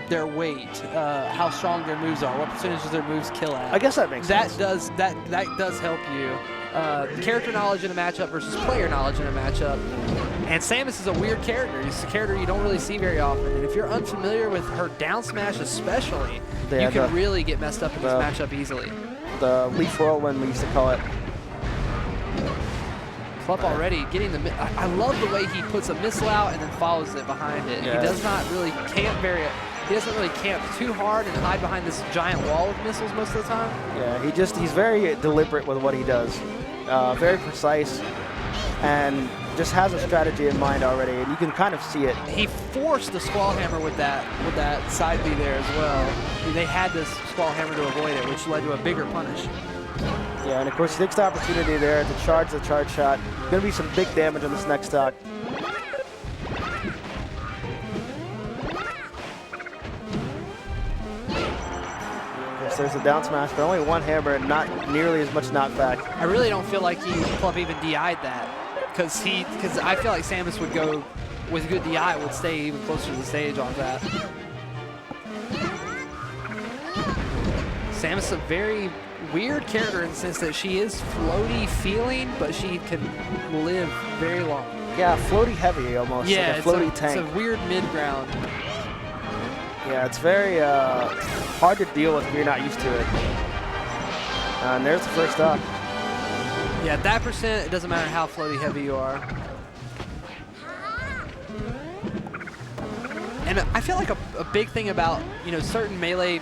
their weight, how strong their moves are, what percentage of their moves kill at. I guess that makes sense. That does help you. Character knowledge in a matchup versus player knowledge in a matchup. And Samus is a weird character. He's a character you don't really see very often. And if you're unfamiliar with her down smash especially, you can really get messed up in this matchup easily. The leaf whirlwind, we used to call it. Plup already getting the... I love the way he puts a missile out and then follows it behind it. Yeah. He does not really camp he doesn't really camp too hard and hide behind this giant wall of missiles most of the time. Yeah, he's very deliberate with what he does. Very precise, and just has a strategy in mind already, and you can kind of see it. He forced the Squall Hammer with that side B there as well. They had this Squall Hammer to avoid it, which led to a bigger punish. Yeah, and of course he takes the opportunity there to charge the charge shot. Going to be some big damage on this next stock. There's a down smash, but only one hammer and not nearly as much knockback. I really don't feel like Plup even DI'd that, because I feel like Samus would go with good DI, would stay even closer to the stage on that. Samus is a very weird character in the sense that she is floaty feeling, but she can live very long. Yeah, floaty heavy almost. Yeah, like a floaty tank. It's a weird mid-ground. Yeah, it's very hard to deal with if you're not used to it. And there's the first stock. Yeah, that percent, it doesn't matter how floaty heavy you are. And I feel like a big thing about, certain melee,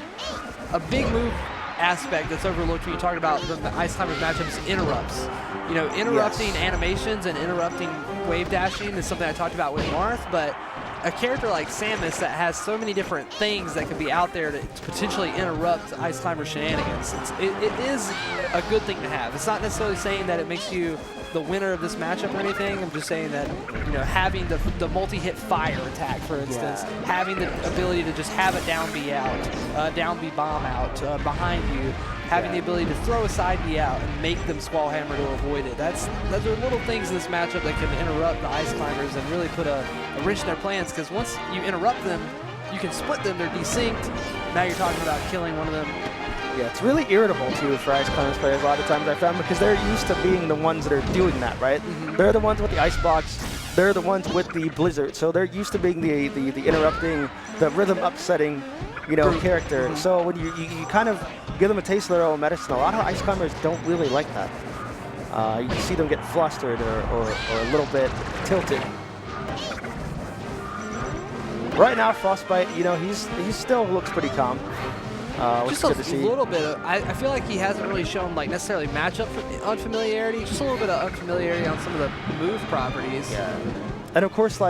a big move aspect that's overlooked when you talk about the Ice Climbers matchups, interrupts. Interrupting animations and interrupting wave dashing is something I talked about with Marth, but a character like Samus that has so many different things that could be out there to potentially interrupt Ice Climber shenanigans, it is a good thing to have. It's not necessarily saying that it makes you the winner of this matchup or anything. I'm just saying that, having the multi-hit fire attack, for instance, having the ability to just have a down B out, down B bomb out behind you, having the ability to throw a side B out and make them Squall Hammer to avoid it. Those are little things in this matchup that can interrupt the Ice Climbers and really put a wrench in their plans, because once you interrupt them, you can split them, they're desynced. Now you're talking about killing one of them. Yeah, it's really irritable too for Ice Climbers players a lot of times, I found, because they're used to being the ones that are doing that, right? Mm-hmm. They're the ones with the ice blocks, they're the ones with the blizzard, so they're used to being the interrupting, the rhythm upsetting, character. Mm-hmm. So when you kind of give them a taste of their own medicine, a lot of Ice Climbers don't really like that. You see them get flustered or a little bit tilted. Right now, Frostbyte, he still looks pretty calm. Just a little bit of, I feel like he hasn't really shown necessarily matchup unfamiliarity, just a little bit of unfamiliarity on some of the move properties. Yeah. And of course,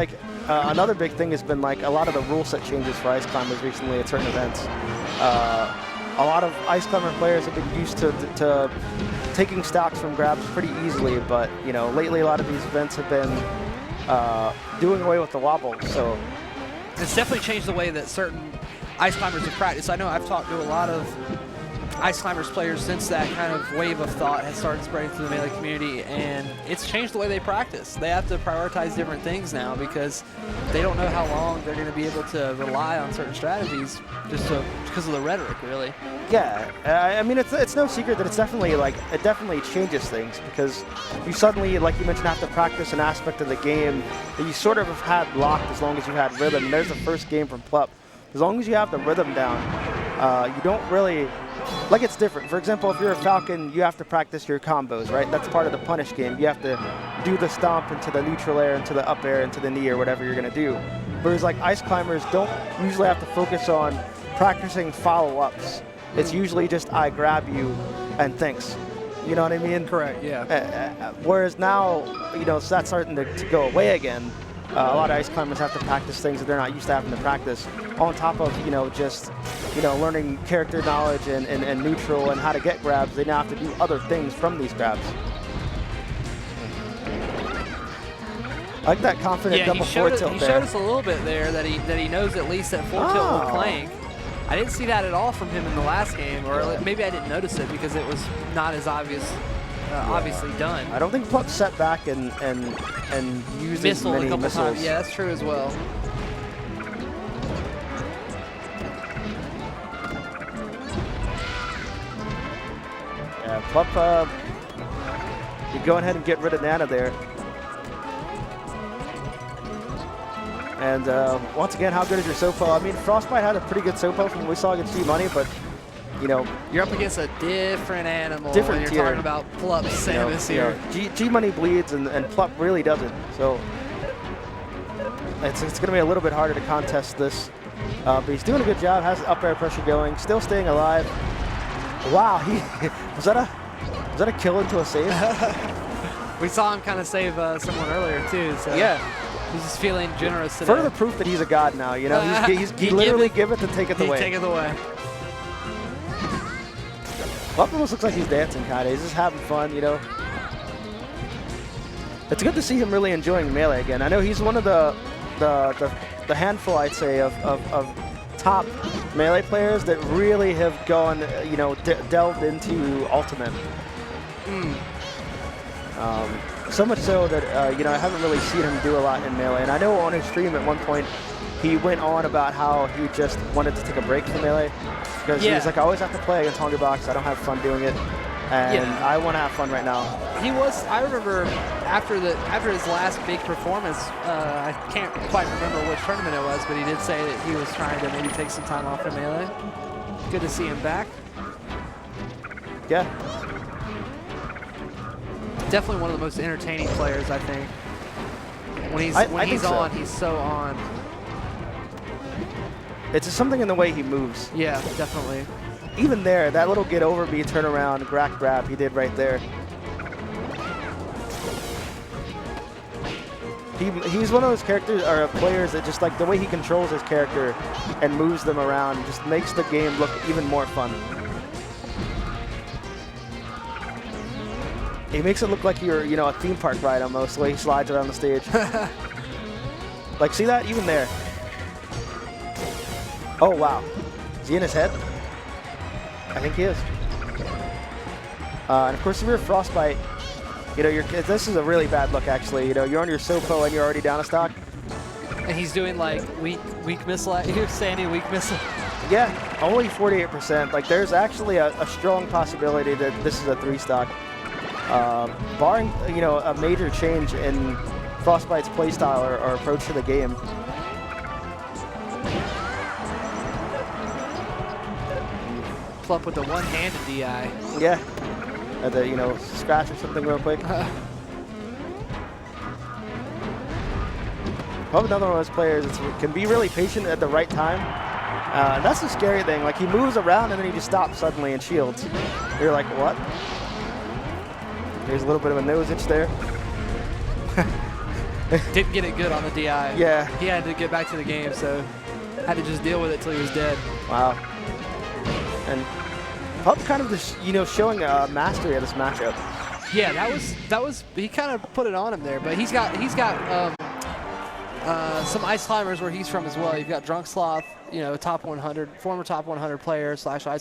another big thing has been a lot of the rule set changes for Ice Climbers recently at certain events. A lot of Ice Climber players have been used to taking stocks from grabs pretty easily, but lately a lot of these events have been doing away with the wobble. So it's definitely changed the way that certain Ice Climbers have practiced. I know I've talked to a lot of Ice Climbers players since that kind of wave of thought has started spreading through the Melee community, and it's changed the way they practice. They have to prioritize different things now because they don't know how long they're going to be able to rely on certain strategies just because of the rhetoric, really. Yeah, I mean, it's no secret that it's definitely, it definitely changes things, because you suddenly, like you mentioned, have to practice an aspect of the game that you sort of have had locked as long as you've had rhythm. And there's the first game from Plup. As long as you have the rhythm down, you don't really, it's different. For example, if you're a Falcon, you have to practice your combos, right? That's part of the punish game. You have to do the stomp into the neutral air, into the up air, into the knee, or whatever you're going to do. Whereas Ice Climbers don't usually have to focus on practicing follow-ups. It's usually just I grab you and thanks. You know what I mean? Correct, yeah. Whereas now, so that's starting to go away again. A lot of Ice Climbers have to practice things that they're not used to having to practice, on top of, just, learning character knowledge and neutral and how to get grabs. They now have to do other things from these grabs. I like that confident double forward tilt there. He showed us a little bit there that he knows at least that full tilt will plank. I didn't see that at all from him in the last game, or maybe I didn't notice it because it was not as obviously done. I don't think Plup set back and used missile many a couple missiles. times. Yeah, that's true as well. Plup, you go ahead and get rid of Nana there. And once again, how good is your Sopo? I mean, Frostbyte had a pretty good Sopo from what we saw against G-Money, but, you know. You're up against a different animal different when you're tier. talking about Plup Samus here. G-Money bleeds and Plup really doesn't. So it's going to be a little bit harder to contest this. But he's doing a good job, has up air pressure going, still staying alive. Wow, was that a kill into a save? We saw him kind of save someone earlier too. So yeah. He's just feeling generous today. Further proof that he's a god now, you know. He literally give it to take it away. Take it away. Plup almost looks like he's dancing, kind of. He's just having fun, you know. It's good to see him really enjoying Melee again. I know he's one of the handful, I'd say, of top Melee players that really have gone, you know, delved into Ultimate. So much so that, you know, I haven't really seen him do a lot in Melee. And I know on his stream at one point, he went on about how he just wanted to take a break from Melee. Because he was like, I always have to play against Hungrybox. I don't have fun doing it. And I want to have fun right now. He was, I remember after his last big performance, I can't quite remember which tournament it was, but he did say that he was trying to maybe take some time off from Melee. Good to see him back. Yeah. Definitely one of the most entertaining players, I think. When he's on, he's so on. It's just something in the way he moves. Yeah, definitely. Even there, that little get over B, turn around, grab he did right there. He's one of those characters or players that just like the way he controls his character and moves them around just makes the game look even more fun. He makes it look like you're, you know, a theme park ride almost, the way he slides around the stage. Like, see that? Even there. Oh, wow. Is he in his head? I think he is. And of course, if you're a Frostbyte, you know, this is a really bad look, actually. You know, you're on your Sopo and you're already down a stock. And he's doing, like, weak missile. You're saying weak missile. Yeah, only 48%. Like, there's actually a strong possibility that this is a 3-stock. Barring, you know, a major change in Frostbyte's playstyle or approach to the game. Plup with the one-handed DI. Yeah. Had to, you know, scratch or something real quick. Probably another one of those players that can be really patient at the right time. And that's the scary thing. Like, he moves around and then he just stops suddenly and shields. You're like, what? There's a little bit of a nose itch there. Didn't get it good on the DI. Yeah. He had to get back to the game, so had to just deal with it till he was dead. Wow. And Plup kind of just, you know, showing mastery of this matchup. Yeah, that was he kind of put it on him there, but he's got some ice climbers where he's from as well. You've got Drunk Sloth, you know, top 100, former top 100 player / ice climber.